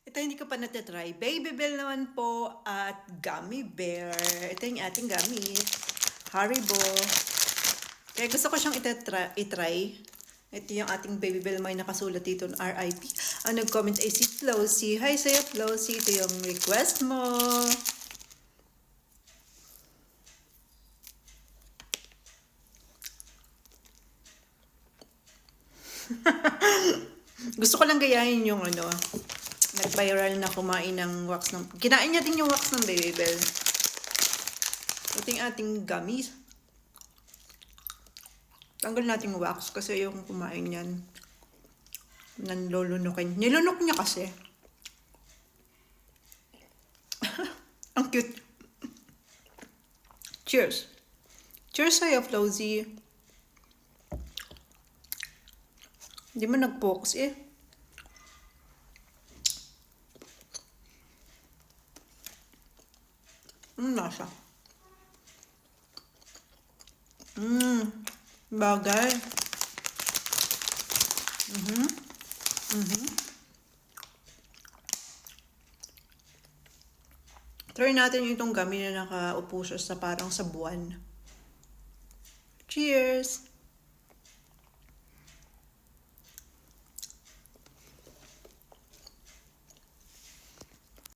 Ito hindi ko pa natatry. Baby Bell naman po at Gummy Bear. Ito yung ating gummies. Haribo. Kaya gusto ko siyang itry. Ito yung ating Baby Bell. May nakasulat dito ng RIP. Ang nag-comment ay si Flossie. Hi sa'yo, Flossie. Ito yung request mo. Gusto ko lang gayahin yung nag-viral na kumain ng wax ng... Kinain niya din yung wax ng Baby Bell. Ito yung ating gummies. Tanggal natin yung wax kasi yung kumain yan. Nanlulunukin. Nilunok niya kasi. Ang cute. Cheers. Cheers sa'yo, Flossie. Hindi mo nag-focus eh. Nasa. Bagay. Try natin itong gummy na nakaupo siya sa parang sa buwan. Cheers!